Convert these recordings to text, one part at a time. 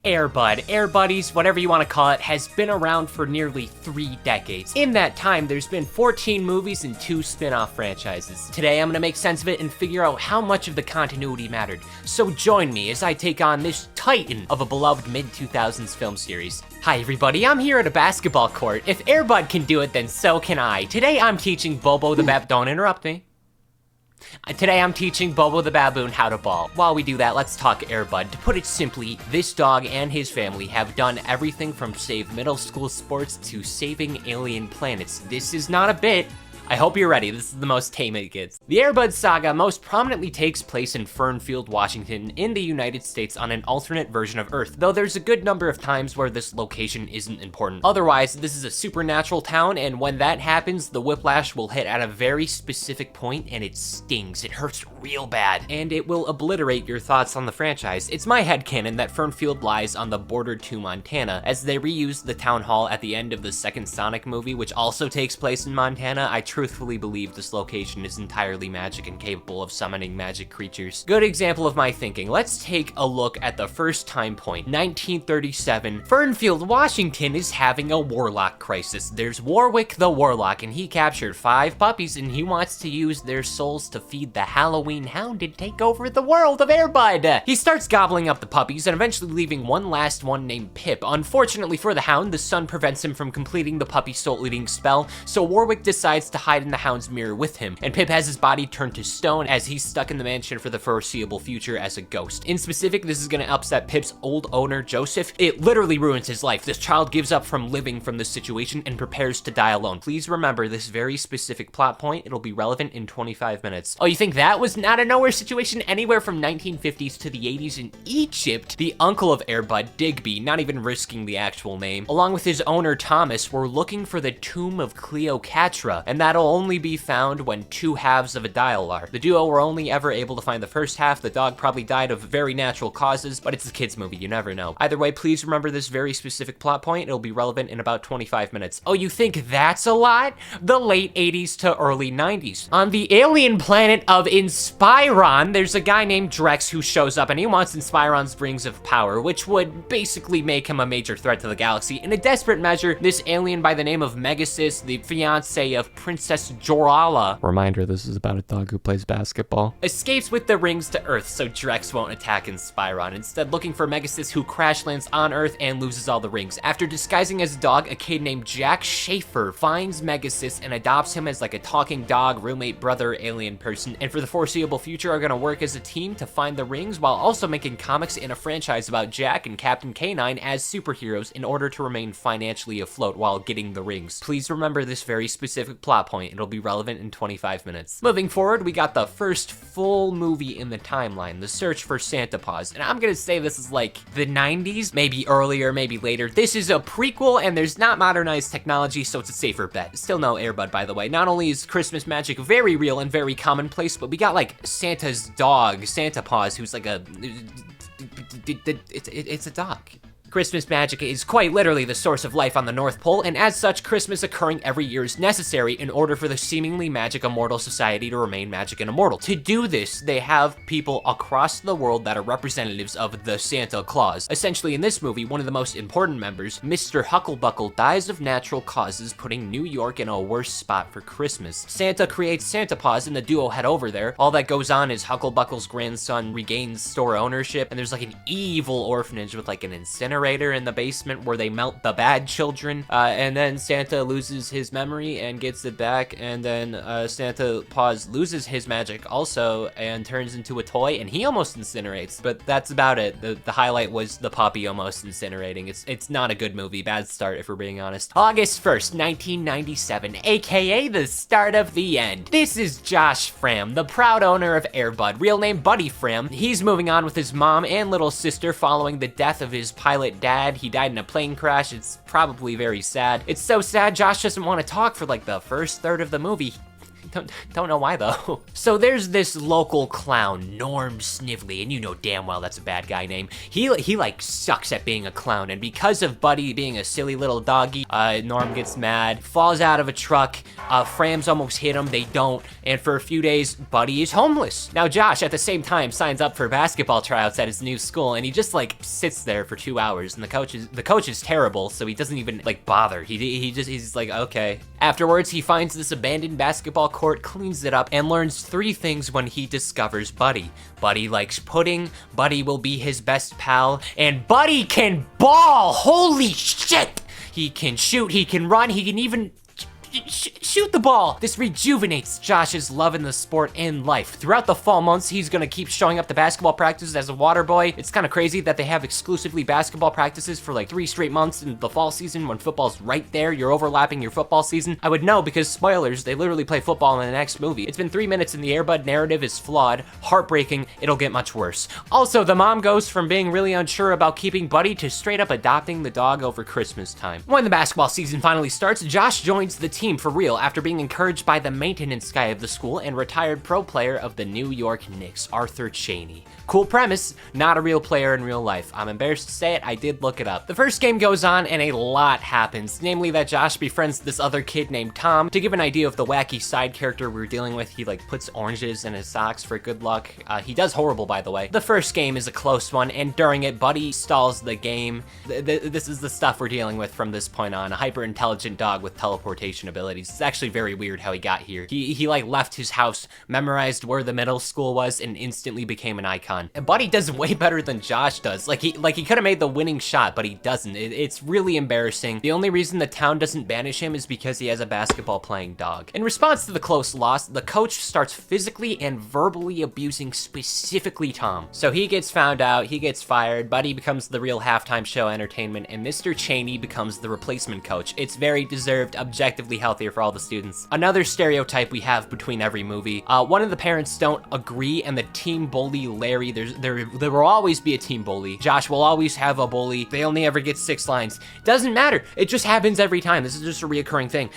Air Buddies, whatever you want to call it, has been around for nearly 3 decades. In that time, there's been 14 movies and 2 spin-off franchises. Today, I'm gonna make sense of it and figure out how much of the continuity mattered. So join me as I take on this titan of a beloved mid-2000s film series. Hi everybody, I'm here at a basketball court. If Air Bud can do it, then so can I. Today, I'm teaching Bobo the Don't interrupt me. Today I'm teaching Bobo the Baboon how to ball. While we do that, let's talk Air Bud. To put it simply, this dog and his family have done everything from save middle school sports to saving alien planets. This is not a bit. I hope you're ready, this is the most tame it gets. The Air Bud saga most prominently takes place in Fernfield, Washington, in the United States on an alternate version of Earth, though there's a good number of times where this location isn't important. Otherwise, this is a supernatural town, and when that happens, the whiplash will hit at a very specific point, and it stings. It hurts real bad, and it will obliterate your thoughts on the franchise. It's my headcanon that Fernfield lies on the border to Montana, as they reused the town hall at the end of the second Sonic movie, which also takes place in Montana. I truthfully believe this location is entirely magic and capable of summoning magic creatures. Good example of my thinking. Let's take a look at the first time point. 1937, Fernfield, Washington is having a warlock crisis. There's Warwick the Warlock, and he captured 5 puppies, and he wants to use their souls to feed the Halloween Hound and take over the world of Air Bud. He starts gobbling up the puppies and eventually leaving one last one named Pip. Unfortunately for the Hound, the sun prevents him from completing the puppy soul-eating spell, so Warwick decides to hide in the Hound's mirror with him, and Pip has his body turned to stone as he's stuck in the mansion for the foreseeable future as a ghost. In specific, this is gonna upset Pip's old owner, Joseph. It literally ruins his life. This child gives up from living from this situation and prepares to die alone. Please remember this very specific plot point. It'll be relevant in 25 minutes. Oh, you think that was not a nowhere situation? Anywhere from 1950s to the 80s in Egypt, the uncle of Air Bud, Digby, not even risking the actual name, along with his owner, Thomas, were looking for the tomb of Cleopatra, and that'll only be found when 2 halves of a dial are. The duo were only ever able to find the first half. The dog probably died of very natural causes, but it's a kid's movie, you never know. Either way, please remember this very specific plot point. It'll be relevant in about 25 minutes. Oh, you think that's a lot? The late 80s to early 90s. On the alien planet of Inspiron, there's a guy named Drex who shows up, and he wants Inspiron's rings of power, which would basically make him a major threat to the galaxy. In a desperate measure, this alien by the name of Megasis, the fiance of Princess Jorala, reminder, this is about a dog who plays basketball, escapes with the rings to Earth so Drex won't attack Inspiron, instead looking for Megasis, who crash lands on Earth and loses all the rings. After disguising as a dog, a kid named Jack Schaefer finds Megasis and adopts him as like a talking dog, roommate, brother, alien person, and for the foreseeable future are gonna work as a team to find the rings while also making comics in a franchise about Jack and Captain Canine as superheroes in order to remain financially afloat while getting the rings. Please remember this very specific plot point. It'll be relevant in 25 minutes. Moving forward, we got the first full movie in the timeline, The Search for Santa Paws, and I'm gonna say this is like the 90s, maybe earlier, maybe later. This is a prequel, and there's not modernized technology, so it's a safer bet. Still no Air Bud, by the way. Not only is Christmas magic very real and very commonplace, but we got like Santa's dog, Santa Paws, who's like a... it's a dog. Christmas magic is quite literally the source of life on the North Pole, and as such, Christmas occurring every year is necessary in order for the seemingly magic immortal society to remain magic and immortal. To do this, they have people across the world that are representatives of the Santa Claus. Essentially, in this movie, one of the most important members, Mr. Hucklebuckle, dies of natural causes, putting New York in a worse spot for Christmas. Santa creates Santa Paws, and the duo head over there. All that goes on is Hucklebuckle's grandson regains store ownership, and there's like an evil orphanage with like an incinerator in the basement where they melt the bad children, and then Santa loses his memory and gets it back, and then Santa Paws loses his magic also and turns into a toy, and he almost incinerates, but that's about it. The highlight was the puppy almost incinerating. It's not a good movie, bad start if we're being honest. August 1st, 1997, aka the start of the end. This is Josh Fram, the proud owner of Air Bud, real name Buddy Fram. He's moving on with his mom and little sister following the death of his pilot dad. He died in a plane crash. It's probably very sad. It's so sad Josh doesn't want to talk for like the first third of the movie. Don't know why though. So there's this local clown, Norm Snively, and you know damn well that's a bad guy name. He like sucks at being a clown, and because of Buddy being a silly little doggy, Norm gets mad, falls out of a truck, Frams almost hit him, they don't, and for a few days, Buddy is homeless. Now Josh, at the same time, signs up for basketball tryouts at his new school, and he just like sits there for 2 hours, and the coach is terrible, so he doesn't even like bother. He's like, okay. Afterwards, he finds this abandoned basketball court, cleans it up, and learns 3 things when he discovers Buddy. Buddy likes pudding, Buddy will be his best pal, and Buddy can ball! Holy shit! He can shoot, he can run, he can even shoot the ball. This rejuvenates Josh's love in the sport and life. Throughout the fall months, he's gonna keep showing up to basketball practices as a water boy. It's kind of crazy that they have exclusively basketball practices for like 3 straight months in the fall season when football's right there. You're overlapping your football season. I would know because spoilers, they literally play football in the next movie. It's been 3 minutes and the Air Bud narrative is flawed, heartbreaking, it'll get much worse. Also, the mom goes from being really unsure about keeping Buddy to straight up adopting the dog over Christmas time. When the basketball season finally starts, Josh joins the team for real after being encouraged by the maintenance guy of the school and retired pro player of the New York Knicks, Arthur Chaney. Cool premise, not a real player in real life. I'm embarrassed to say it, I did look it up. The first game goes on and a lot happens, namely that Josh befriends this other kid named Tom. To give an idea of the wacky side character we're dealing with, he like puts oranges in his socks for good luck. He does horrible, by the way. The first game is a close one, and during it, Buddy stalls the game. This is the stuff we're dealing with from this point on. A hyper-intelligent dog with teleportation abilities. It's actually very weird how he got here. He like left his house, memorized where the middle school was, and instantly became an icon. And Buddy does way better than Josh does. Like he could have made the winning shot, but he doesn't. It's really embarrassing. The only reason the town doesn't banish him is because he has a basketball playing dog. In response to the close loss, the coach starts physically and verbally abusing specifically Tom. So he gets found out, he gets fired, Buddy becomes the real halftime show entertainment, and Mr. Chaney becomes the replacement coach. It's very deserved, objectively healthier for all the students. Another stereotype we have between every movie, one of the parents don't agree and the team bully Larry. There will always be a team bully. Josh will always have a bully. They only ever get 6 lines. Doesn't matter. It just happens every time. This is just a reoccurring thing.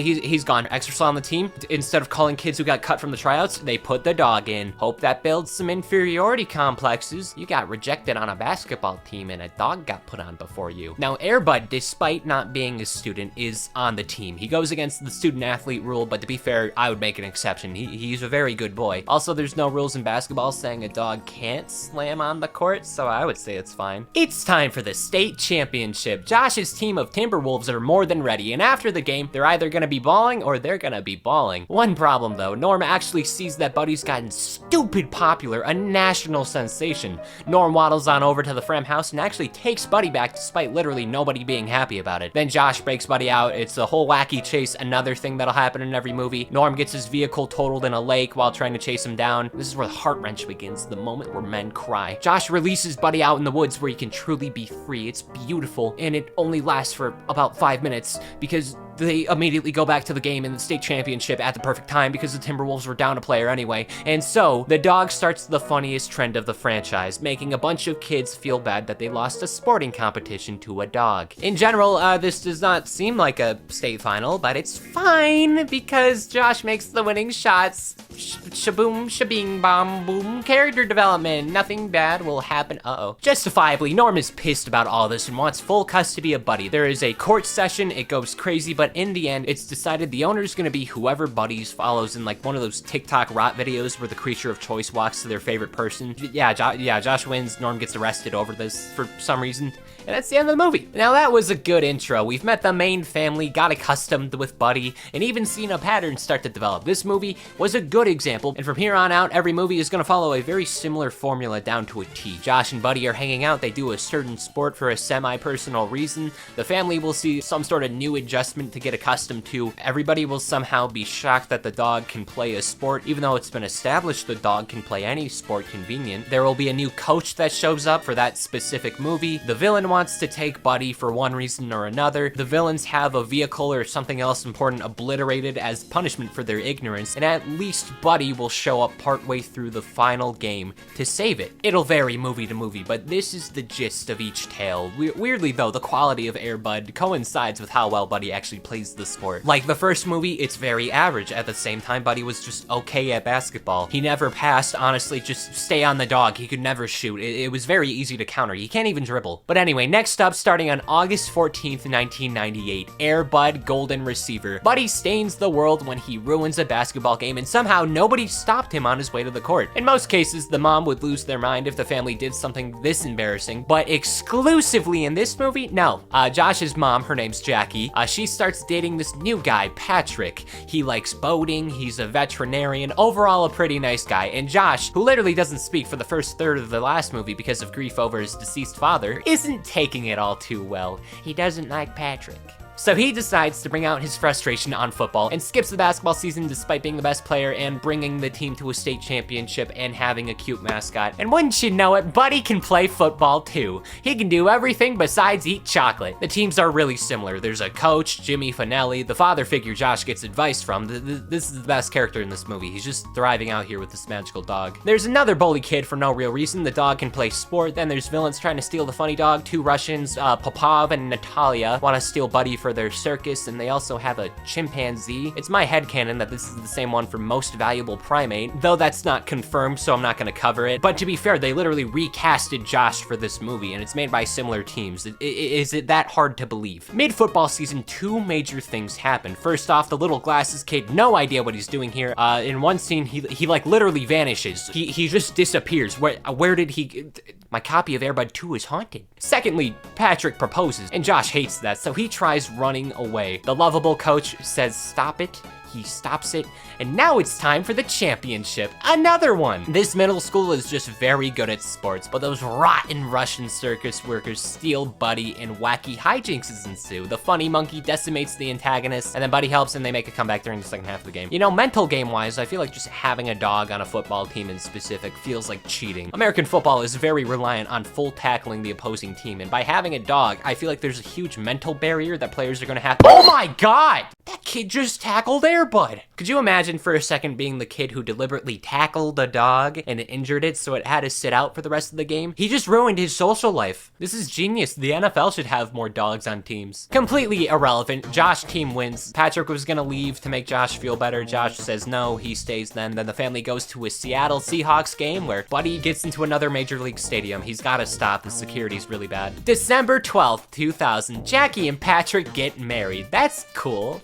He's gone. Extra on the team, instead of calling kids who got cut from the tryouts, they put the dog in. Hope that builds some inferiority complexes. You got rejected on a basketball team and a dog got put on before you. Now, Air Bud, despite not being a student, is on the team. He goes against the student athlete rule, but to be fair, I would make an exception. He's a very good boy. Also, there's no rules in basketball saying a dog can't slam on the court, so I would say it's fine. It's time for the state championship. Josh's team of Timberwolves are more than ready, and after the game, they're either gonna be balling or they're gonna be balling. One problem though, Norm actually sees that Buddy's gotten stupid popular, a national sensation. Norm waddles on over to the Frem house and actually takes Buddy back despite literally nobody being happy about it. Then Josh breaks Buddy out. It's a whole wacky chase, another thing that'll happen in every movie. Norm gets his vehicle totaled in a lake while trying to chase him down. This is where the heart wrench begins, the moment where men cry. Josh releases Buddy out in the woods where he can truly be free. It's beautiful, and it only lasts for about 5 minutes because they immediately go back to the game in the state championship at the perfect time because the Timberwolves were down a player anyway. And so, the dog starts the funniest trend of the franchise, making a bunch of kids feel bad that they lost a sporting competition to a dog. In general, this does not seem like a state final, but it's fine because Josh makes the winning shots. Shaboom, shabing, bomb, boom. Character development, nothing bad will happen. Justifiably, Norm is pissed about all this and wants full custody of Buddy. There is a court session, it goes crazy, but in the end, it's decided the owner's gonna be whoever Buddy's follows in like one of those TikTok rot videos where the creature of choice walks to their favorite person. Josh wins, Norm gets arrested over this for some reason. And that's the end of the movie. Now that was a good intro. We've met the main family, got accustomed with Buddy, and even seen a pattern start to develop. This movie was a good example, and from here on out, every movie is gonna follow a very similar formula down to a T. Josh and Buddy are hanging out, they do a certain sport for a semi-personal reason. The family will see some sort of new adjustment to get accustomed to. Everybody will somehow be shocked that the dog can play a sport, even though it's been established the dog can play any sport convenient. There will be a new coach that shows up for that specific movie. The villain wants to take Buddy for one reason or another. The villains have a vehicle or something else important obliterated as punishment for their ignorance, and at least Buddy will show up partway through the final game to save it. It'll vary movie to movie, but this is the gist of each tale. Weirdly though, the quality of Air Bud coincides with how well Buddy actually plays the sport. Like the first movie, it's very average. At the same time, Buddy was just okay at basketball. He never passed, honestly, just stay on the dog. He could never shoot. It was very easy to counter. He can't even dribble. But anyway, next up, starting on August 14th, 1998, Air Bud Golden Receiver. Buddy stains the world when he ruins a basketball game, and somehow nobody stopped him on his way to the court. In most cases, the mom would lose their mind if the family did something this embarrassing, but exclusively in this movie, no. Josh's mom, her name's Jackie, she starts dating this new guy, Patrick. He likes boating, he's a veterinarian, overall a pretty nice guy, and Josh, who literally doesn't speak for the first third of the last movie because of grief over his deceased father, isn't taking it all too well. He doesn't like Patrick. So he decides to bring out his frustration on football and skips the basketball season despite being the best player and bringing the team to a state championship and having a cute mascot. And wouldn't you know it, Buddy can play football too. He can do everything besides eat chocolate. The teams are really similar. There's a coach, Jimmy Finelli, the father figure Josh gets advice from. This is the best character in this movie. He's just thriving out here with this magical dog. There's another bully kid for no real reason. The dog can play sport. Then there's villains trying to steal the funny dog. Two Russians, Popov and Natalia, want to steal Buddy for their circus, and they also have a chimpanzee. It's my headcanon that this is the same one for most valuable primate, though that's not confirmed, so I'm not gonna cover it. But to be fair, they literally recasted Josh for this movie, and it's made by similar teams. Is it that hard to believe? Mid-football season, two major things happen. First off, the little glasses kid, no idea what he's doing here. In one scene, he like literally vanishes. He just disappears. Where did he... My copy of Air Bud 2 is haunted. Secondly, Patrick proposes, and Josh hates that, so he tries running away. The lovable coach says, stop it. He stops it, and now it's time for the championship. Another one! This middle school is just very good at sports, but those rotten Russian circus workers steal Buddy and wacky hijinks ensue. The funny monkey decimates the antagonist, and then Buddy helps and they make a comeback during the second half of the game. You know, mental game-wise, I feel like just having a dog on a football team in specific feels like cheating. American football is very reliant on full tackling the opposing team, and by having a dog, I feel like there's a huge mental barrier that players are gonna have to— Oh my god! That kid just tackled Air Bud. Could you imagine for a second being the kid who deliberately tackled a dog and injured it so it had to sit out for the rest of the game? He just ruined his social life. This is genius. The NFL should have more dogs on teams. Completely irrelevant. Josh team wins. Patrick was gonna leave to make Josh feel better. Josh says no, he stays then. Then the family goes to a Seattle Seahawks game where Buddy gets into another major league stadium. He's gotta stop. The security's really bad. December 12th, 2000. Jackie and Patrick get married. That's cool,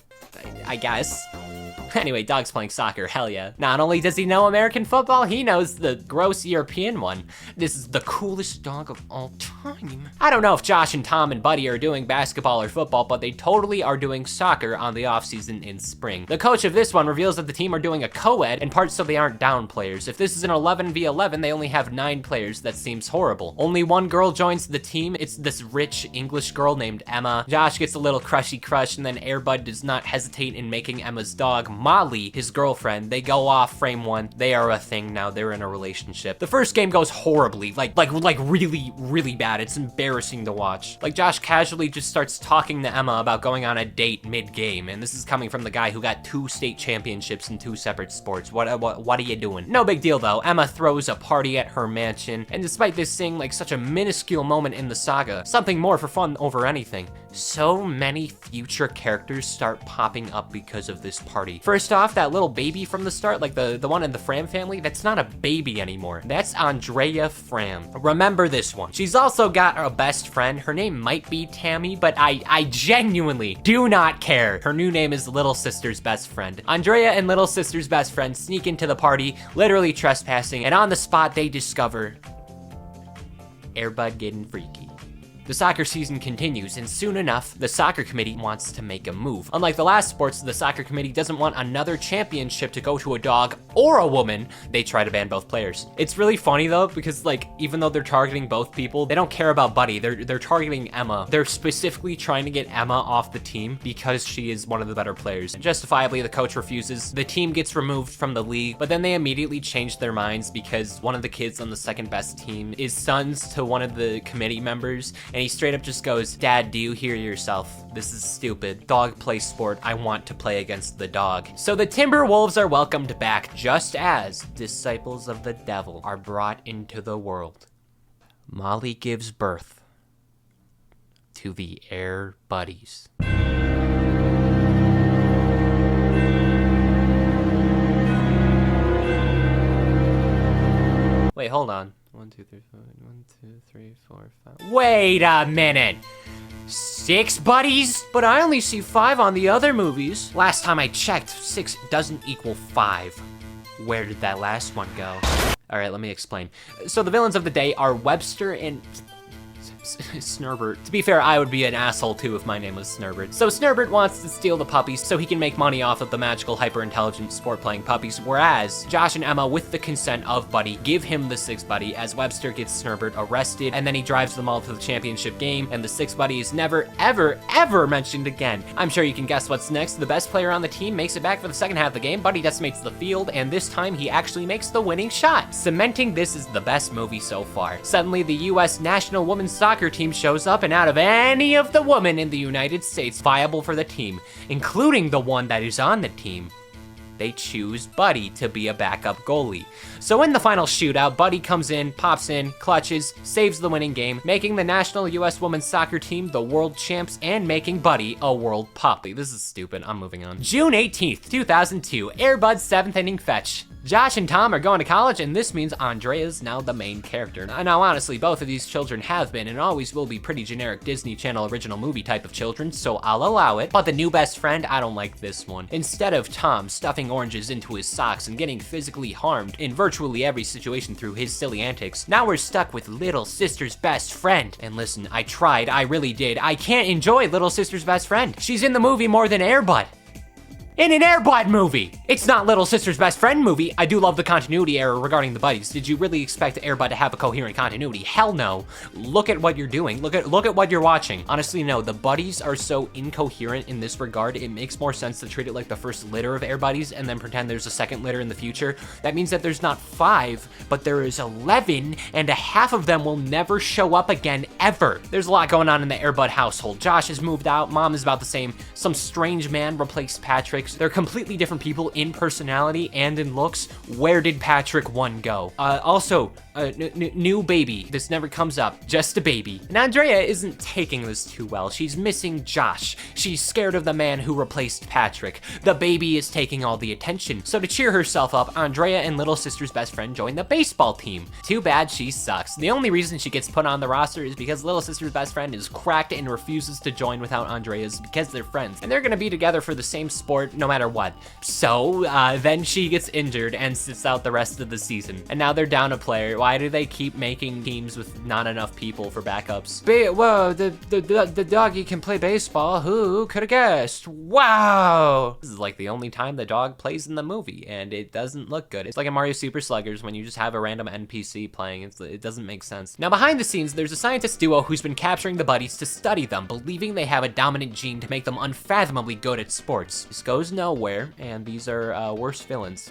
I guess. Anyway, dog's playing soccer, hell yeah. Not only does he know American football, he knows the gross European one. This is the coolest dog of all time. I don't know if Josh and Tom and Buddy are doing basketball or football, but they totally are doing soccer on the off season in spring. The coach of this one reveals that the team are doing a co-ed, in part so they aren't down players. If this is an 11v11, they only have 9 players. That seems horrible. Only one girl joins the team. It's this rich English girl named Emma. Josh gets a little crushy crush, and then Air Bud does not hesitate in making Emma's dog, Molly, his girlfriend. They go off frame 1. They are a thing now. They're in a relationship. The first game goes horribly, like really, really bad. It's embarrassing to watch. Like Josh casually just starts talking to Emma about going on a date mid-game, and this is coming from the guy who got 2 state championships in 2 separate sports. What are you doing? No big deal though. Emma throws a party at her mansion, and despite this seeming like such a minuscule moment in the saga, something more for fun over anything, so many future characters start popping up because of this party. First off, that little baby from the start, like the one in the Fram family, that's not a baby anymore. That's Andrea Fram. Remember this one. She's also got a best friend. Her name might be Tammy, but I genuinely do not care. Her new name is Little Sister's best friend. Andrea and Little Sister's best friend sneak into the party, literally trespassing, and on the spot they discover Air Bud getting freaky. The soccer season continues, and soon enough, the soccer committee wants to make a move. Unlike the last sports, the soccer committee doesn't want another championship to go to a dog or a woman. They try to ban both players. It's really funny though, because like, even though they're targeting both people, they don't care about Buddy. They're targeting Emma. They're specifically trying to get Emma off the team because she is one of the better players. And justifiably, the coach refuses. The team gets removed from the league, but then they immediately change their minds because one of the kids on the second best team is sons to one of the committee members, and he straight up just goes, "Dad, do you hear yourself? This is stupid. Dog play sport. I want to play against the dog." So the Timberwolves are welcomed back, just as disciples of the devil are brought into the world. Molly gives birth to the Air Buddies. Wait, hold on. 1, 2, 3, 4, 1, 2, 3, 4, 5. Wait a minute. 6 buddies? But I only see 5 on the other movies. Last time I checked, 6 doesn't equal 5. Where did that last one go? All right, let me explain. So the villains of the day are Webster and Snurbert. To be fair, I would be an asshole too if my name was Snurbert. So Snurbert wants to steal the puppies so he can make money off of the magical, hyper-intelligent, sport-playing puppies, whereas Josh and Emma, with the consent of Buddy, give him the 6th buddy as Webster gets Snurbert arrested, and then he drives them all to the championship game, and the 6th buddy is never, ever, ever mentioned again. I'm sure you can guess what's next. The best player on the team makes it back for the second half of the game. Buddy decimates the field, and this time he actually makes the winning shot, cementing this is the best movie so far. Suddenly, the U.S. national women's soccer team shows up, and out of any of the women in the United States viable for the team, including the one that is on the team, they choose Buddy to be a backup goalie. So in the final shootout, Buddy comes in, pops in, clutches, saves the winning game, making the national US women's soccer team the world champs and making Buddy a world puppy. This is stupid, I'm moving on. June 18th, 2002, Air Bud's 7th inning fetch. Josh and Tom are going to college, and this means Andrea's now the main character. Now, honestly, both of these children have been and always will be pretty generic Disney Channel original movie type of children, so I'll allow it. But the new best friend, I don't like this one. Instead of Tom stuffing oranges into his socks and getting physically harmed in virtually every situation through his silly antics, now we're stuck with little sister's best friend. And listen, I tried, I really did. I can't enjoy little sister's best friend. She's in the movie more than Air Bud. In an Air Bud movie! It's not Little Sister's Best Friend movie. I do love the continuity error regarding the buddies. Did you really expect Air Bud to have a coherent continuity? Hell no. Look at what you're doing. Look at what you're watching. Honestly, no, the buddies are so incoherent in this regard, it makes more sense to treat it like the first litter of Air Buddies and then pretend there's a second litter in the future. That means that there's not 5, but there is 11, and a half of them will never show up again, ever. There's a lot going on in the Air Bud household. Josh has moved out, Mom is about the same, some strange man replaced Patrick. They're completely different people in personality and in looks. Where did Patrick 1 go? Also, new baby. This never comes up. Just a baby. And Andrea isn't taking this too well. She's missing Josh. She's scared of the man who replaced Patrick. The baby is taking all the attention. So to cheer herself up, Andrea and little sister's best friend join the baseball team. Too bad she sucks. The only reason she gets put on the roster is because little sister's best friend is cracked and refuses to join without Andrea's because they're friends. And they're gonna be together for the same sport no matter what. So then she gets injured and sits out the rest of the season. And now they're down a player. Why do they keep making teams with not enough people for backups? Whoa, the doggy can play baseball. Who could have guessed? Wow! This is like the only time the dog plays in the movie, and it doesn't look good. It's like in Mario Super Sluggers when you just have a random NPC playing. It doesn't make sense. Now behind the scenes, there's a scientist duo who's been capturing the buddies to study them, believing they have a dominant gene to make them unfathomably good at sports. This goes nowhere, and these are worse villains.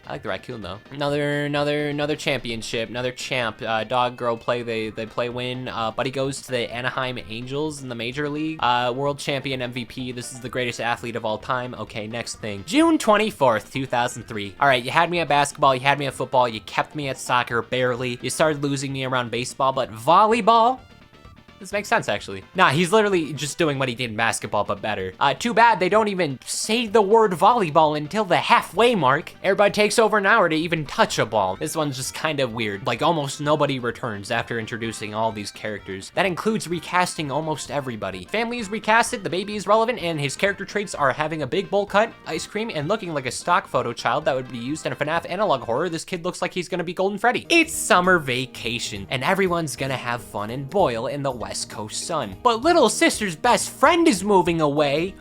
I like the raccoon though. Another championship, another champ. Dog girl play, they play win. Buddy goes to the Anaheim Angels in the Major League. World champion MVP. This is the greatest athlete of all time. Okay, next thing. June 24th, 2003. All right, you had me at basketball, you had me at football, you kept me at soccer barely. You started losing me around baseball, but volleyball? This makes sense, actually. Nah, he's literally just doing what he did in basketball, but better. Too bad they don't even say the word volleyball until the halfway mark. Everybody takes over an hour to even touch a ball. This one's just kind of weird. Like, almost nobody returns after introducing all these characters. That includes recasting almost everybody. Family is recasted, the baby is relevant, and his character traits are having a big bowl cut, ice cream, and looking like a stock photo child that would be used in a FNAF analog horror. This kid looks like he's gonna be Golden Freddy. It's summer vacation, and everyone's gonna have fun and boil in the West Coast sun. But little sister's best friend is moving away.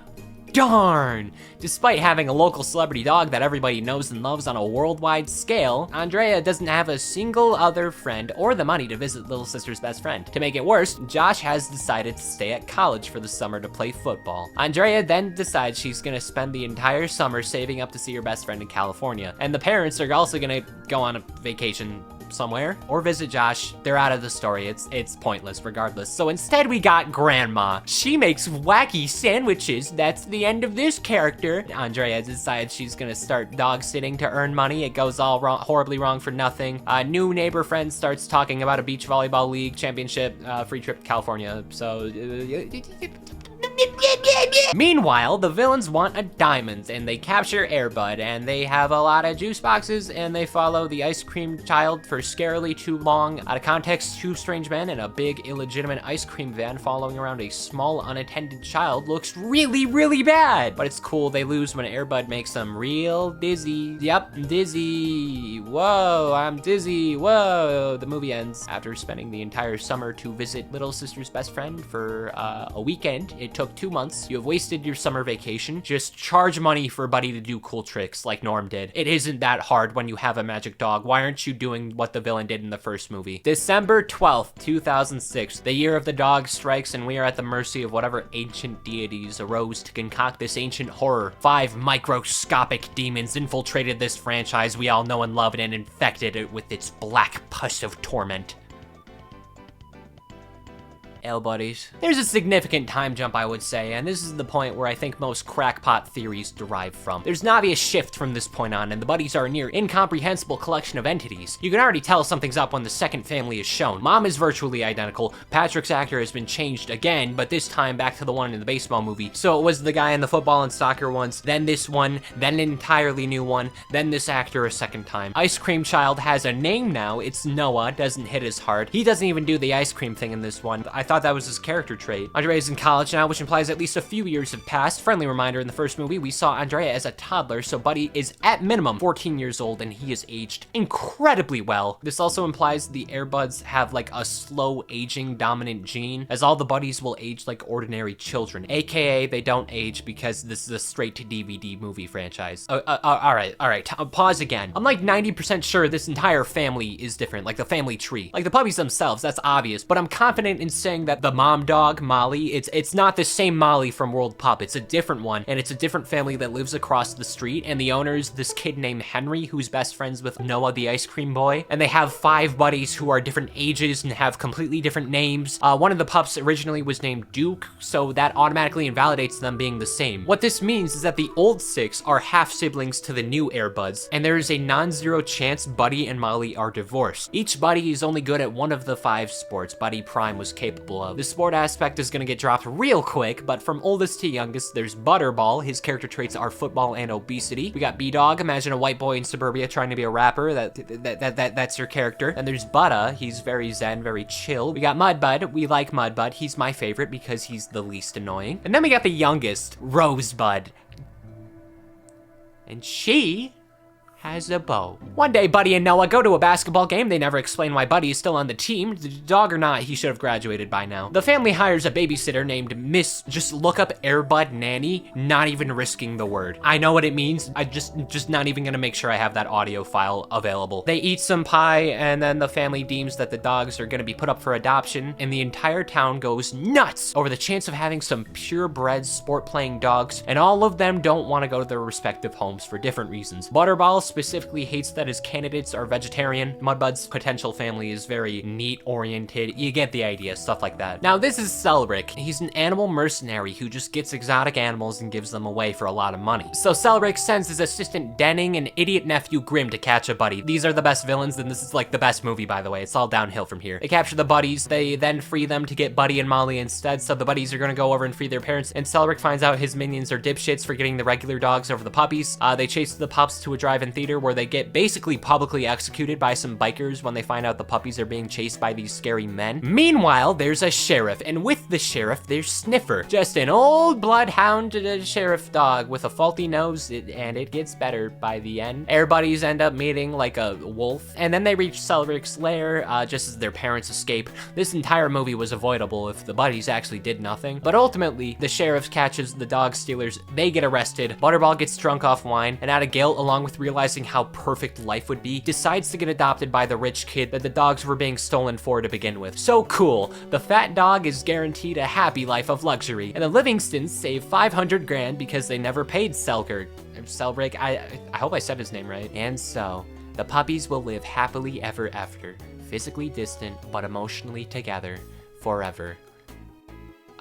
Darn! Despite having a local celebrity dog that everybody knows and loves on a worldwide scale, Andrea doesn't have a single other friend or the money to visit little sister's best friend. To make it worse, Josh has decided to stay at college for the summer to play football. Andrea then decides she's gonna spend the entire summer saving up to see her best friend in California. And the parents are also gonna go on a vacation somewhere or visit Josh. They're out of the story. It's pointless regardless. So instead we got Grandma. She makes wacky sandwiches. That's the end of this character. Andrea decides she's gonna start dog sitting to earn money. It goes all wrong, horribly wrong for nothing. A new neighbor friend starts talking about a beach volleyball league championship, free trip to California. So Meanwhile, the villains want a diamond, and they capture Air Bud, and they have a lot of juice boxes, and they follow the ice cream child for scarily too long. Out of context, two strange men and a big illegitimate ice cream van following around a small unattended child looks really, really bad. But it's cool, they lose when Air Bud makes them real dizzy. Yep, dizzy. Whoa, I'm dizzy. Whoa. The movie ends after spending the entire summer to visit little sister's best friend for a weekend. It took 2 months. You have wasted your summer vacation. Just charge money for Buddy to do cool tricks like Norm did. It isn't that hard when you have a magic dog. Why aren't you doing what the villain did in the first movie? December 12th, 2006. The year of the dog strikes, and we are at the mercy of whatever ancient deities arose to concoct this ancient horror. 5 microscopic demons infiltrated this franchise we all know and love and infected it with its black pus of torment. Buddies. There's a significant time jump, I would say, and this is the point where I think most crackpot theories derive from. There's an obvious shift from this point on, and the buddies are a near incomprehensible collection of entities. You can already tell something's up when the second family is shown. Mom is virtually identical. Patrick's actor has been changed again, but this time back to the one in the baseball movie. So it was the guy in the football and soccer ones, then this one, then an entirely new one, then this actor a second time. Ice Cream Child has a name now. It's Noah. Doesn't hit as hard. He doesn't even do the ice cream thing in this one. I thought that was his character trait. Andrea is in college now, which implies at least a few years have passed. Friendly reminder, in the first movie, we saw Andrea as a toddler, so Buddy is at minimum 14 years old, and he is aged incredibly well. This also implies the Airbuds have like a slow aging dominant gene, as all the buddies will age like ordinary children, aka they don't age because this is a straight to DVD movie franchise. All right, pause again. I'm like 90% sure this entire family is different, like the family tree. Like the puppies themselves, that's obvious, but I'm confident in saying that the mom dog, Molly, it's not the same Molly from World Pup. It's a different one, and it's a different family that lives across the street, and the owner's this kid named Henry, who's best friends with Noah the ice cream boy, and they have 5 buddies who are different ages and have completely different names. One of the pups originally was named Duke, so that automatically invalidates them being the same. What this means is that the old 6 are half-siblings to the new Airbuds, and there is a non-zero chance Buddy and Molly are divorced. Each buddy is only good at one of the 5 sports Buddy Prime was capable of. The sport aspect is gonna get dropped real quick, but from oldest to youngest, there's Butterball. His character traits are football and obesity. We got B-Dog. Imagine a white boy in suburbia trying to be a rapper. That's your character. And there's Butta. He's very zen, very chill. We got Mudbud. We like Mudbud. He's my favorite because he's the least annoying. And then we got the youngest, Rosebud. And she has a bow. One day, Buddy and Noah go to a basketball game. They never explain why Buddy is still on the team. Dog or not, he should have graduated by now. The family hires a babysitter named Miss, just look up Airbud Nanny, not even risking the word. I know what it means. I just not even gonna make sure I have that audio file available. They eat some pie, and then the family deems that the dogs are gonna be put up for adoption, and the entire town goes nuts over the chance of having some purebred sport-playing dogs, and all of them don't want to go to their respective homes for different reasons. Butterball specifically hates that his candidates are vegetarian. Mudbud's potential family is very meat-oriented. You get the idea, stuff like that. Now, this is Cellric. He's an animal mercenary who just gets exotic animals and gives them away for a lot of money. So Cellric sends his assistant Denning and idiot nephew Grim to catch a buddy. These are the best villains, and this is like the best movie, by the way. It's all downhill from here. They capture the buddies. They then free them to get Buddy and Molly instead, so the buddies are gonna go over and free their parents, and Cellric finds out his minions are dipshits for getting the regular dogs over the puppies. They chase the pups to a drive-in theater where they get basically publicly executed by some bikers when they find out the puppies are being chased by these scary men. Meanwhile, there's a sheriff, and with the sheriff, there's Sniffer. Just an old bloodhound sheriff dog with a faulty nose, and it gets better by the end. Air buddies end up meeting like a wolf, and then they reach Cellric's lair just as their parents escape. This entire movie was avoidable if the buddies actually did nothing, but ultimately, the sheriff catches the dog stealers, they get arrested, Butterball gets drunk off wine, and out of guilt, along with realizing how perfect life would be, decides to get adopted by the rich kid that the dogs were being stolen for to begin with. So cool. The fat dog is guaranteed a happy life of luxury, and the Livingstons save 500 grand because they never paid Cellric. I hope I said his name right. And so, the puppies will live happily ever after, physically distant but emotionally together forever.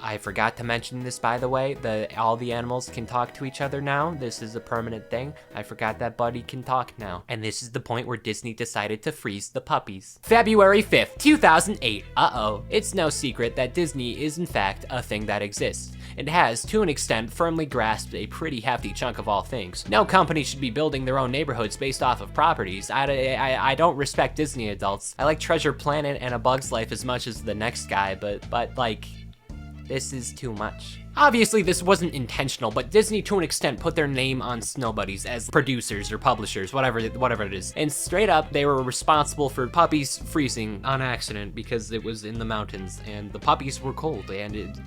I forgot to mention this, by the way. All the animals can talk to each other now. This is a permanent thing. I forgot that Buddy can talk now. And this is the point where Disney decided to freeze the puppies. February 5th, 2008. Uh-oh. It's no secret that Disney is in fact a thing that exists. It has, to an extent, firmly grasped a pretty hefty chunk of all things. No company should be building their own neighborhoods based off of properties. I don't respect Disney adults. I like Treasure Planet and A Bug's Life as much as the next guy, but like, this is too much. Obviously, this wasn't intentional, but Disney, to an extent, put their name on Snow Buddies as producers or publishers, whatever it is. And straight up, they were responsible for puppies freezing on accident because it was in the mountains, and the puppies were cold, and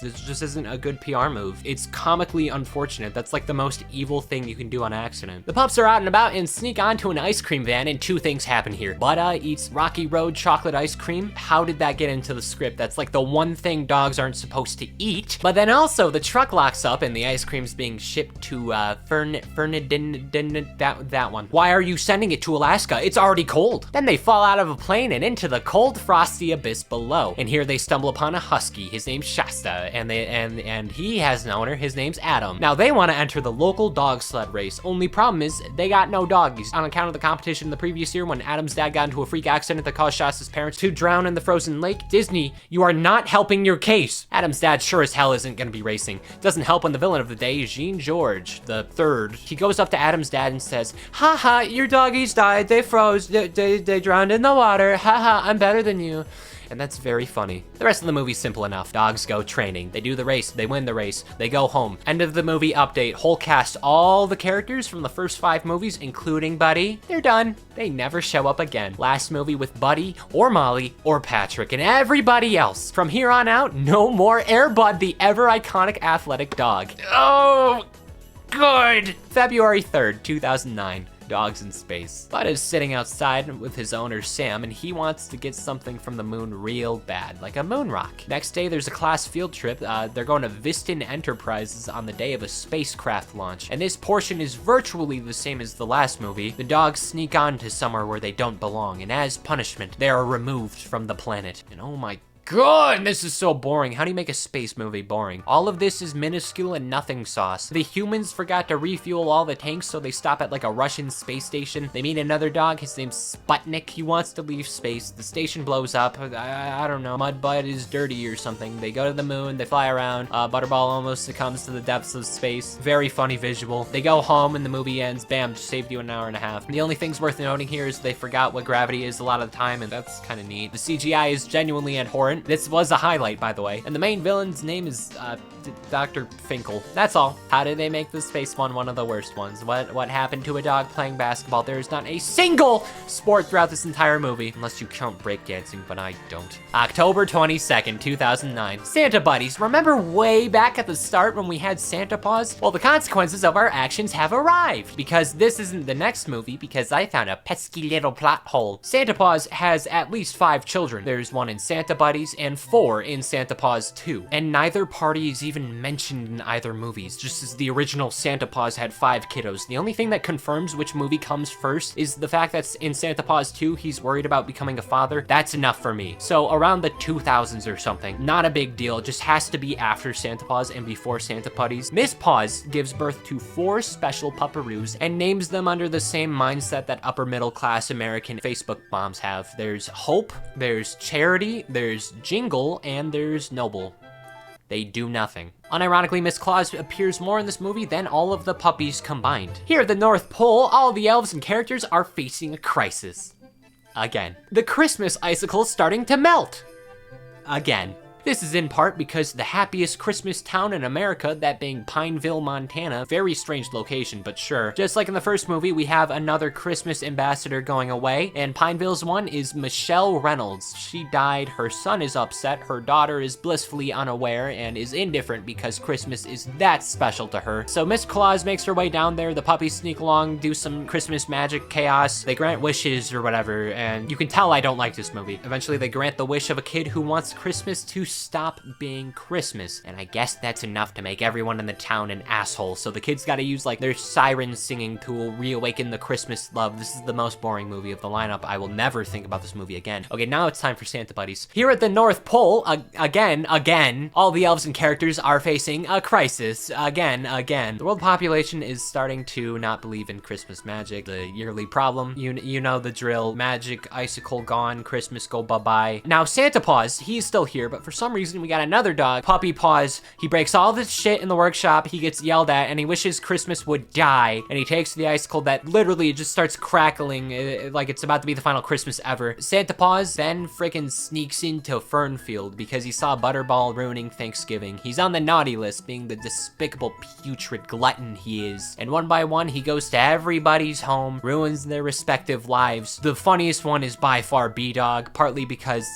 this just isn't a good PR move. It's comically unfortunate. That's like the most evil thing you can do on accident. The pups are out and about and sneak onto an ice cream van, and two things happen here. Butta eats Rocky Road chocolate ice cream. How did that get into the script? That's like the one thing dogs aren't supposed to eat. But then also, the truck locks up and the ice cream's being shipped to that one. Why are you sending it to Alaska? It's already cold. Then they fall out of a plane and into the cold, frosty abyss below. And here they stumble upon a husky. His name's Shasta, and he has an owner. His name's Adam. Now they want to enter the local dog sled race. Only problem is they got no doggies. On account of the competition the previous year when Adam's dad got into a freak accident that caused Shasta's parents to drown in the frozen lake. Disney, you are not helping your case. Adam's dad sure as hell isn't gonna be racing. Doesn't help when the villain of the day, Jean George the Third. He goes up to Adam's dad and says, haha, your doggies died, they froze, they drowned in the water, haha, I'm better than you. And that's very funny. The rest of the movie's simple enough. Dogs go training. They do the race. They win the race. They go home. End of the movie update. Whole cast, all the characters from the first 5 movies, including Buddy, they're done. They never show up again. Last movie with Buddy, or Molly, or Patrick, and everybody else. From here on out, no more Air Bud, the ever iconic athletic dog. Oh, good. February 3rd, 2009. Dogs in space. Bud is sitting outside with his owner Sam, and he wants to get something from the moon real bad, like a moon rock. Next day, there's a class field trip. They're going to Viston Enterprises on the day of a spacecraft launch, and this portion is virtually the same as the last movie. The dogs sneak on to somewhere where they don't belong, and as punishment, they are removed from the planet. And oh my God, this is so boring. How do you make a space movie boring? All of this is minuscule and nothing sauce. The humans forgot to refuel all the tanks, so they stop at like a Russian space station. They meet another dog, his name's Sputnik. He wants to leave space. The station blows up. I don't know, Mudbud is dirty or something. They go to the moon, they fly around. Butterball almost succumbs to the depths of space. Very funny visual. They go home and the movie ends. Bam, just saved you an hour and a half. The only things worth noting here is they forgot what gravity is a lot of the time, and that's kind of neat. The CGI is genuinely abhorrent. This was a highlight, by the way. And the main villain's name is Dr. Finkel. That's all. How did they make the space one of the worst ones? What happened to a dog playing basketball? There is not a single sport throughout this entire movie, unless you count breakdancing, but I don't. October 22nd, 2009. Santa Buddies. Remember way back at the start when we had Santa Paws? Well, the consequences of our actions have arrived, because this isn't the next movie, because I found a pesky little plot hole. Santa Paws has at least 5 children. There's 1 in Santa Buddies and 4 in Santa Paws 2. And neither party is even mentioned in either movies, just as the original Santa Paws had 5 kiddos. The only thing that confirms which movie comes first is the fact that in Santa Paws 2, he's worried about becoming a father. That's enough for me. So around the 2000s or something. Not a big deal, just has to be after Santa Paws and before Santa Puppies. Miss Paws gives birth to 4 special pupperoos and names them under the same mindset that upper middle class American Facebook moms have. There's Hope, there's Charity, there's Jingle, and there's Noble. They do nothing. Unironically, Miss Claus appears more in this movie than all of the puppies combined. Here at the North Pole, all the elves and characters are facing a crisis. Again. The Christmas icicle's starting to melt. Again. This is in part because the happiest Christmas town in America, that being Pineville, Montana, very strange location, but sure. Just like in the first movie, we have another Christmas ambassador going away, and Pineville's one is Michelle Reynolds. She died, her son is upset, her daughter is blissfully unaware and is indifferent because Christmas is that special to her. So Miss Claus makes her way down there, the puppies sneak along, do some Christmas magic chaos, they grant wishes or whatever, and you can tell I don't like this movie. Eventually they grant the wish of a kid who wants Christmas to stop being Christmas. And I guess that's enough to make everyone in the town an asshole. So the kids gotta use like their siren singing to reawaken the Christmas love. This is the most boring movie of the lineup. I will never think about this movie again. Okay, now it's time for Santa Buddies. Here at the North Pole, again, all the elves and characters are facing a crisis. Again. The world population is starting to not believe in Christmas magic. The yearly problem, you know the drill. Magic, icicle gone, Christmas go bye-bye. Now Santa Paws, he's still here, but for some reason we got another dog, Puppy Paws. He breaks all this shit in the workshop, he gets yelled at, and he wishes Christmas would die. And he takes the icicle that literally just starts crackling like it's about to be the final Christmas ever. Santa Paws then freaking sneaks into Fernfield because he saw Butterball ruining Thanksgiving. He's on the naughty list, being the despicable, putrid glutton he is. And one by one, he goes to everybody's home, ruins their respective lives. The funniest one is by far B-Dog, partly because...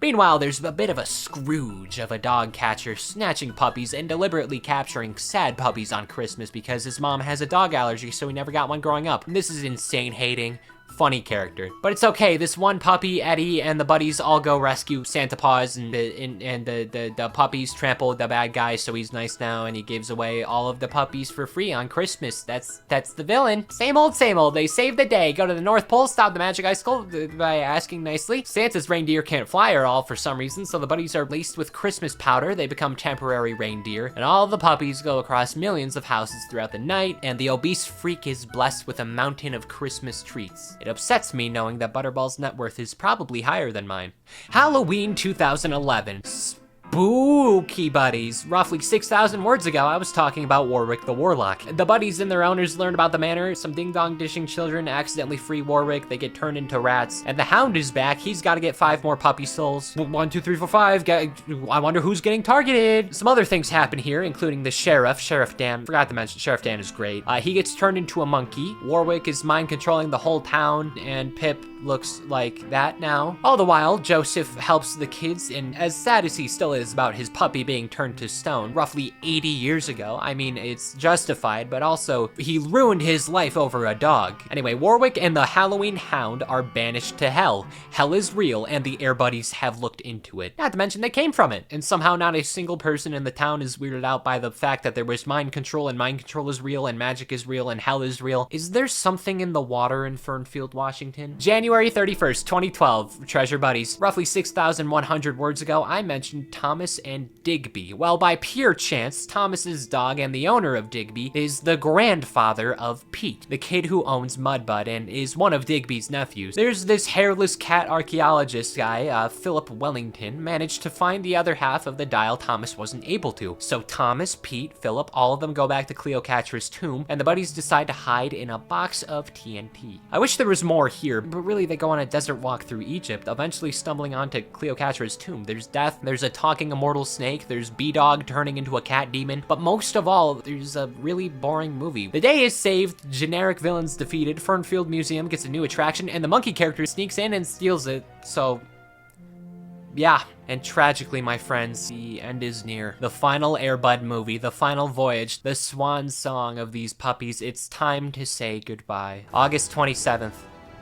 Meanwhile, there's a bit of a Scrooge of a dog catcher snatching puppies and deliberately capturing sad puppies on Christmas because his mom has a dog allergy, so he never got one growing up. And this is insane hating. Funny character. But it's okay, this one puppy, Eddie, and the buddies all go rescue Santa Paws, and the puppies trample the bad guy, so he's nice now, and he gives away all of the puppies for free on Christmas. That's the villain. Same old, they save the day. Go to the North Pole, stop the magic icicle by asking nicely. Santa's reindeer can't fly at all for some reason, so the buddies are laced with Christmas powder. They become temporary reindeer, and all the puppies go across millions of houses throughout the night, and the obese freak is blessed with a mountain of Christmas treats. It upsets me knowing that Butterball's net worth is probably higher than mine. Halloween 2011. Spooky buddies. Roughly 6,000 words ago, I was talking about Warwick the Warlock. The buddies and their owners learn about the manor. Some ding-dong dishing children accidentally free Warwick. They get turned into rats. And the Hound is back. He's got to get 5 more puppy souls. 1, 2, 3, 4, 5. I wonder who's getting targeted. Some other things happen here, including the sheriff. Sheriff Dan. Forgot to mention, Sheriff Dan is great. He gets turned into a monkey. Warwick is mind controlling the whole town, and Pip looks like that now. All the while, Joseph helps the kids, and as sad as he still is about his puppy being turned to stone roughly 80 years ago, I mean, it's justified, but also he ruined his life over a dog. Anyway, Warwick and the Halloween Hound are banished to hell. Hell is real, and the Air Buddies have looked into it. Not to mention they came from it, and somehow not a single person in the town is weirded out by the fact that there was mind control, and mind control is real, and magic is real, and hell is real. Is there something in the water in Fernfield, Washington? January 31st, 2012, Treasure Buddies. Roughly 6,100 words ago, I mentioned Thomas and Digby. Well, by pure chance, Thomas's dog and the owner of Digby is the grandfather of Pete, the kid who owns Mudbud and is one of Digby's nephews. There's this hairless cat archaeologist guy, Philip Wellington, managed to find the other half of the dial Thomas wasn't able to. So Thomas, Pete, Philip, all of them go back to Cleopatra's tomb, and the buddies decide to hide in a box of TNT. I wish there was more here, but really they go on a desert walk through Egypt, eventually stumbling onto Cleopatra's tomb. There's death, there's a talking immortal snake, there's B-Dog turning into a cat demon, but most of all, there's a really boring movie. The day is saved, generic villains defeated, Fernfield Museum gets a new attraction, and the monkey character sneaks in and steals it, so... yeah. And tragically, my friends, the end is near. The final Air Bud movie, the final voyage, the swan song of these puppies, it's time to say goodbye. August 27th,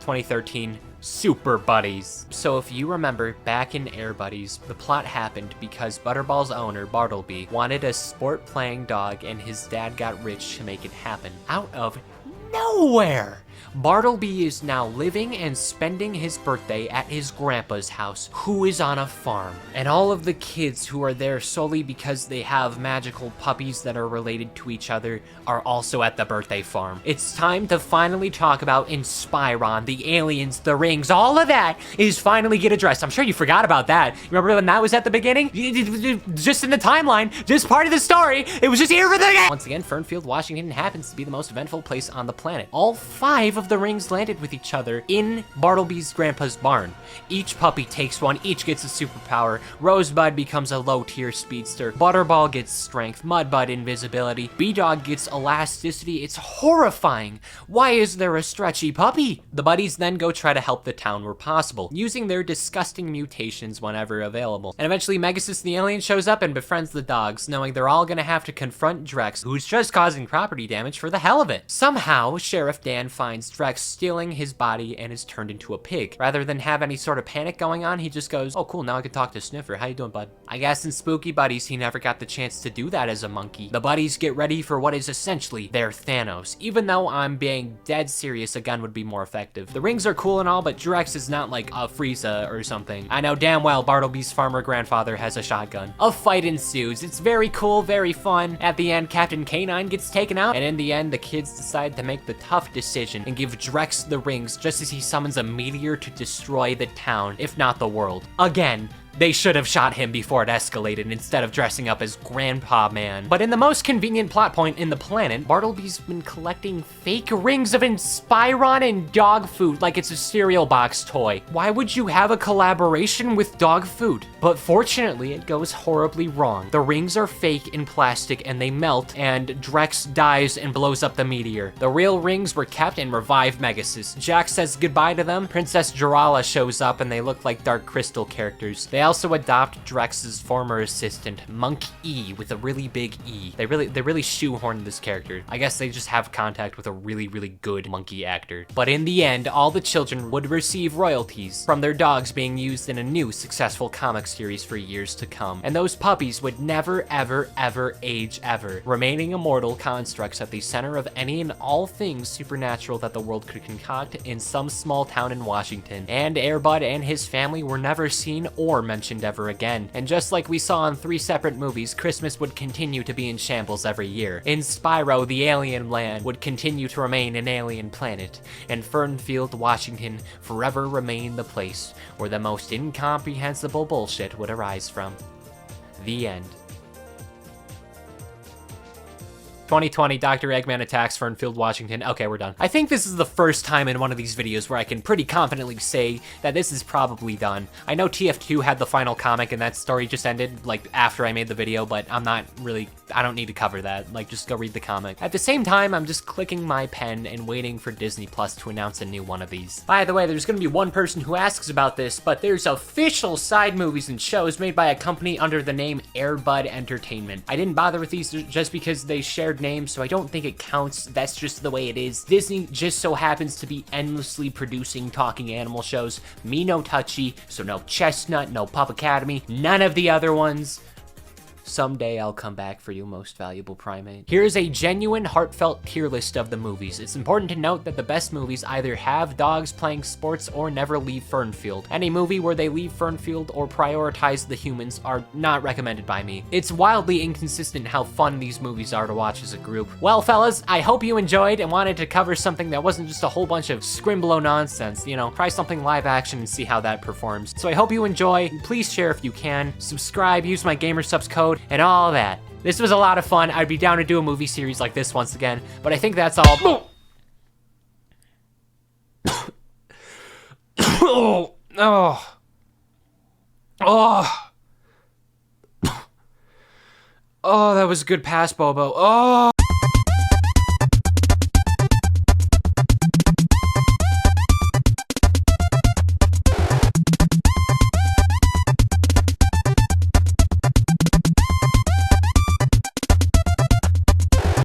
2013, Super Buddies. So if you remember, back in Air Buddies, the plot happened because Butterball's owner, Bartleby, wanted a sport-playing dog and his dad got rich to make it happen. Out of nowhere! Bartleby is now living and spending his birthday at his grandpa's house, who is on a farm. And all of the kids who are there solely because they have magical puppies that are related to each other are also at the birthday farm. It's time to finally talk about Inspiron, the aliens, the rings, all of that is finally get addressed. I'm sure you forgot about that. Remember when that was at the beginning? Just in the timeline, just part of the story, it was just here for the... Once again, Fernfield, Washington happens to be the most eventful place on the planet. All 5 of the rings landed with each other in Bartleby's grandpa's barn. Each puppy takes one, each gets a superpower. Rosebud becomes a low-tier speedster. Butterball gets strength, Mudbud invisibility, B-Dog gets elasticity. It's horrifying. Why is there a stretchy puppy? The buddies then go try to help the town where possible, using their disgusting mutations whenever available. And eventually Megasis the alien shows up and befriends the dogs, knowing they're all gonna have to confront Drex, who's just causing property damage for the hell of it. Somehow, Sheriff Dan finds Drex stealing his body and is turned into a pig. Rather than have any sort of panic going on, he just goes, oh cool, now I can talk to Sniffer. How you doing, bud? I guess in Spooky Buddies, he never got the chance to do that as a monkey. The buddies get ready for what is essentially their Thanos. Even though I'm being dead serious, a gun would be more effective. The rings are cool and all, but Drex is not like a Frieza or something. I know damn well Bartleby's farmer grandfather has a shotgun. A fight ensues. It's very cool, very fun. At the end, Captain Canine gets taken out, and in the end, the kids decide to make the tough decision and give Drex the rings just as he summons a meteor to destroy the town, if not the world. Again, they should have shot him before it escalated instead of dressing up as Grandpa Man. But in the most convenient plot point in the planet, Bartleby's been collecting fake rings of Inspiron and dog food like it's a cereal box toy. Why would you have a collaboration with dog food? But fortunately, it goes horribly wrong. The rings are fake in plastic and they melt, and Drex dies and blows up the meteor. The real rings were kept and revived Megasis. Jack says goodbye to them. Princess Jarala shows up and they look like Dark Crystal characters. They also adopt Drex's former assistant, Monk E, with a really big E. They really shoehorned this character. I guess they just have contact with a really good monkey actor. But in the end, all the children would receive royalties from their dogs being used in a new successful comic series for years to come. And those puppies would never, ever age ever, remaining immortal constructs at the center of any and all things supernatural that the world could concoct in some small town in Washington. And Air Bud and his family were never seen or mentioned ever again. And just like we saw in 3 separate movies, Christmas would continue to be in shambles every year. In Spyro, the alien land would continue to remain an alien planet, and Fernfield, Washington, forever remain the place where the most incomprehensible bullshit would arise from. The end. 2020, Dr. Eggman attacks Fernfield, Washington. Okay, we're done. I think this is the first time in one of these videos where I can pretty confidently say that this is probably done. I know TF2 had the final comic and that story just ended, like, after I made the video, but I don't need to cover that. Like, just go read the comic. At the same time, I'm just clicking my pen and waiting for Disney Plus to announce a new one of these. By the way, there's gonna be one person who asks about this, but there's official side movies and shows made by a company under the name Air Bud Entertainment. I didn't bother with these just because they shared names, so I don't think it counts. That's just the way it is. Disney just so happens to be endlessly producing talking animal shows. Me no touchy, so no Chestnut, no Pup Academy, none of the other ones. Someday I'll come back for you, most valuable primate. Here's a genuine, heartfelt tier list of the movies. It's important to note that the best movies either have dogs playing sports or never leave Fernfield. Any movie where they leave Fernfield or prioritize the humans are not recommended by me. It's wildly inconsistent how fun these movies are to watch as a group. Well, fellas, I hope you enjoyed and wanted to cover something that wasn't just a whole bunch of scrimblow nonsense. You know, try something live action and see how that performs. So I hope you enjoy. Please share if you can. Subscribe, use my GamerSubs code, and all that. This was a lot of fun. I'd be down to do a movie series like this once again, but I think that's all. Oh, that was a good pass, Bobo. Oh.